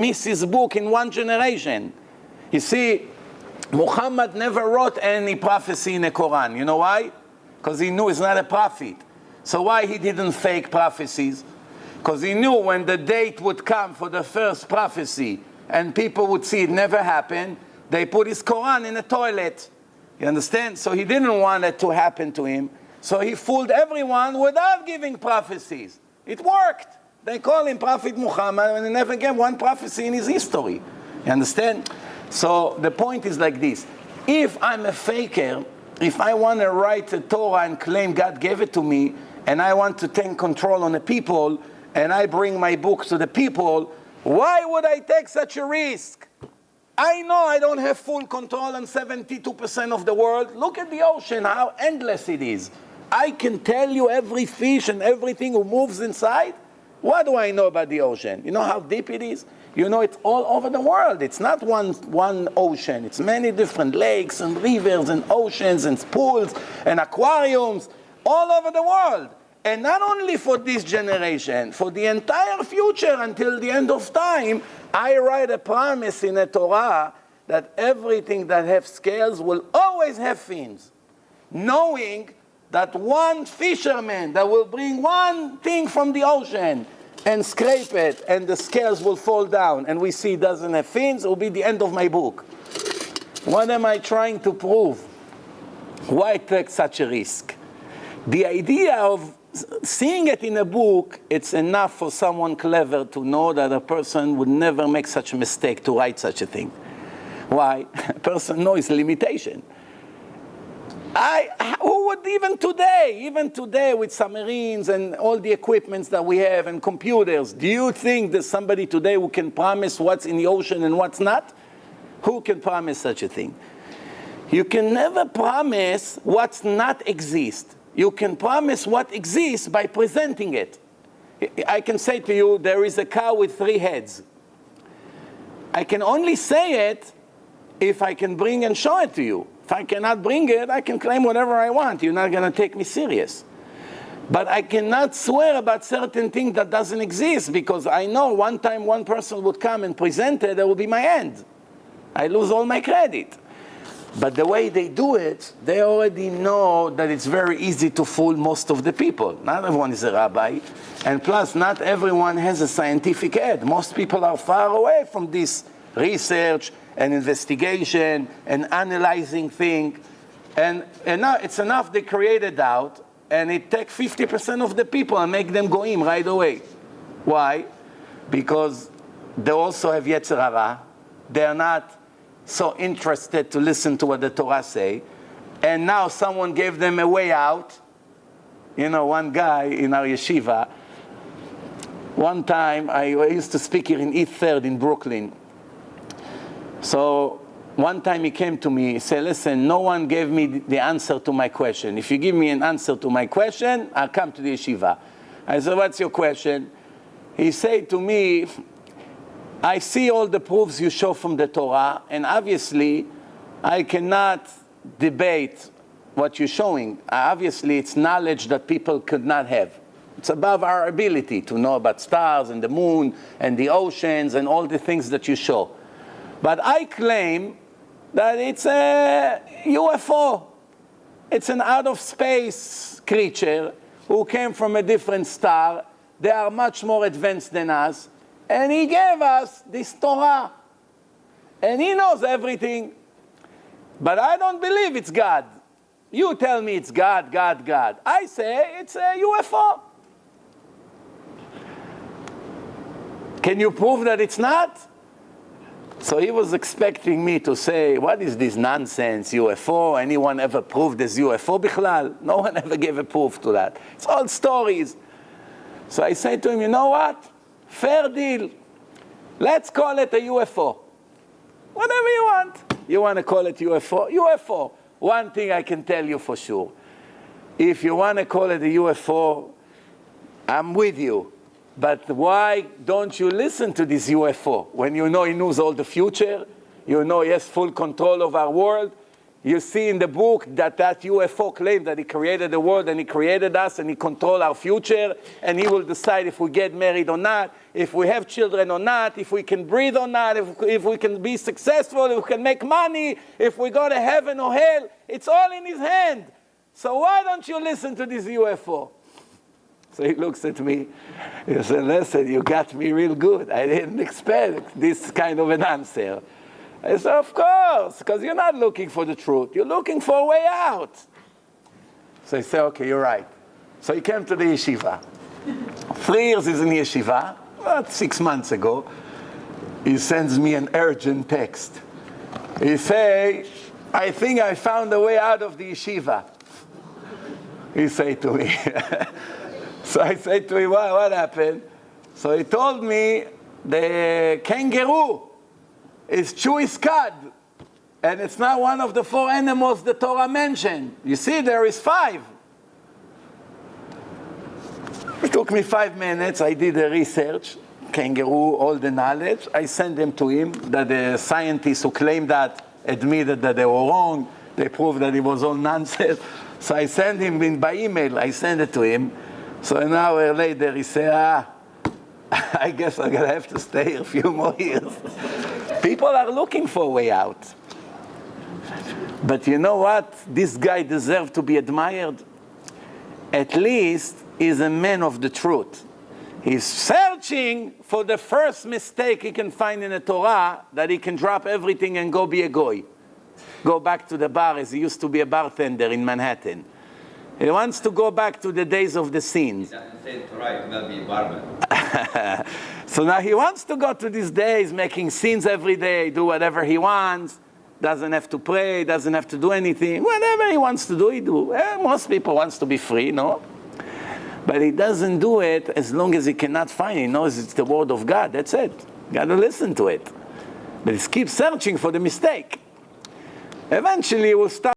miss his book in one generation. You see, Muhammad never wrote any prophecy in the Quran. You know why? Because he knew he's not a prophet. So why he didn't fake prophecies? Because he knew when the date would come for the first prophecy and people would see it never happened, they put his Quran in the toilet. You understand? So he didn't want it to happen to him. So he fooled everyone without giving prophecies. It worked. They call him Prophet Muhammad and they never gave one prophecy in his history. You understand? So the point is like this. If I'm a faker, if I want to write a Torah and claim God gave it to me, and I want to take control on the people, and I bring my book to the people, why would I take such a risk? I know I don't have full control on 72% of the world. Look at the ocean, how endless it is. I can tell you every fish and everything who moves inside. What do I know about the ocean? You know how deep it is? You know it's all over the world. It's not one ocean. It's many different lakes and rivers and oceans and pools and aquariums all over the world. And not only for this generation, for the entire future until the end of time, I write a promise in the Torah that everything that has scales will always have fins. Knowing that one fisherman that will bring one thing from the ocean and scrape it and the scales will fall down and we see it doesn't have fins, it will be the end of my book. What am I trying to prove? Why take such a risk? The idea of seeing it in a book, it's enough for someone clever to know that a person would never make such a mistake to write such a thing. Why? A person knows limitation. Who would even today with submarines and all the equipments that we have and computers, do you think there's somebody today who can promise what's in the ocean and what's not? Who can promise such a thing? You can never promise what's not exist. You can promise what exists by presenting it. I can say to you, there is a cow with 3 heads. I can only say it if I can bring and show it to you. If I cannot bring it, I can claim whatever I want. You're not going to take me serious. But I cannot swear about certain things that doesn't exist because I know one time one person would come and present it, that will be my end. I lose all my credit. But the way they do it, they already know that it's very easy to fool most of the people. Not everyone is a rabbi. And plus, not everyone has a scientific head. Most people are far away from this research and investigation and analyzing things. And now it's enough they create a doubt, and it takes 50% of the people and make them goyim right away. Why? Because they also have Yetzer Hara. They are not so interested to listen to what the Torah say. And now someone gave them a way out. You know, one guy in our yeshiva, one time I used to speak here in East 3rd in Brooklyn. So one time he came to me, he said, listen, no one gave me the answer to my question. If you give me an answer to my question, I'll come to the yeshiva. I said, what's your question? He said to me, I see all the proofs you show from the Torah, and obviously I cannot debate what you're showing. Obviously it's knowledge that people could not have. It's above our ability to know about stars and the moon and the oceans and all the things that you show. But I claim that it's a UFO. It's an out-of-space creature who came from a different star. They are much more advanced than us. And he gave us this Torah. And he knows everything. But I don't believe it's God. You tell me it's God, God, God. I say it's a UFO. Can you prove that it's not? So he was expecting me to say, what is this nonsense, UFO? Anyone ever proved this UFO bichlal? No one ever gave a proof to that. It's all stories. So I say to him, you know what? Fair deal. Let's call it a UFO. Whatever you want. You want to call it UFO? UFO. One thing I can tell you for sure. If you want to call it a UFO, I'm with you. But why don't you listen to this UFO? When you know he knows all the future, you know he has full control of our world, You see in the book that UFO claimed that he created the world and he created us and he controls our future and he will decide if we get married or not, if we have children or not, if we can breathe or not, if we can be successful, if we can make money, if we go to heaven or hell. It's all in his hand. So why don't you listen to this UFO? So he looks at me. He said, listen, you got me real good. I didn't expect this kind of an answer. I said, of course, because you're not looking for the truth. You're looking for a way out. So he said, okay, you're right. So he came to the yeshiva. 3 years he's in yeshiva. About 6 months ago, he sends me an urgent text. He say, I think I found a way out of the yeshiva. He said to me. So I said to him, what happened? So he told me the kangaroo is Jewish cod, and it's not one of the 4 animals the Torah mentioned. You see, there is 5. It took me 5 minutes. I did the research, kangaroo, all the knowledge. I sent them to him, that the scientists who claimed that admitted that they were wrong. They proved that it was all nonsense. So I sent him by email. I sent it to him. So an hour later, he said, I guess I'm going to have to stay a few more years. People are looking for a way out. But you know what? This guy deserves to be admired. At least he's a man of the truth. He's searching for the first mistake he can find in the Torah, that he can drop everything and go be a goy. Go back to the bar as he used to be a bartender in Manhattan. He wants to go back to the days of the scenes. So now he wants to go to these days, making scenes every day, do whatever he wants, doesn't have to pray, doesn't have to do anything. Whatever he wants to do, he do. Most people wants to be free, no? But he doesn't do it as long as he cannot find it. He knows it's the word of God, that's it. Got to listen to it. But he keeps searching for the mistake. Eventually he will start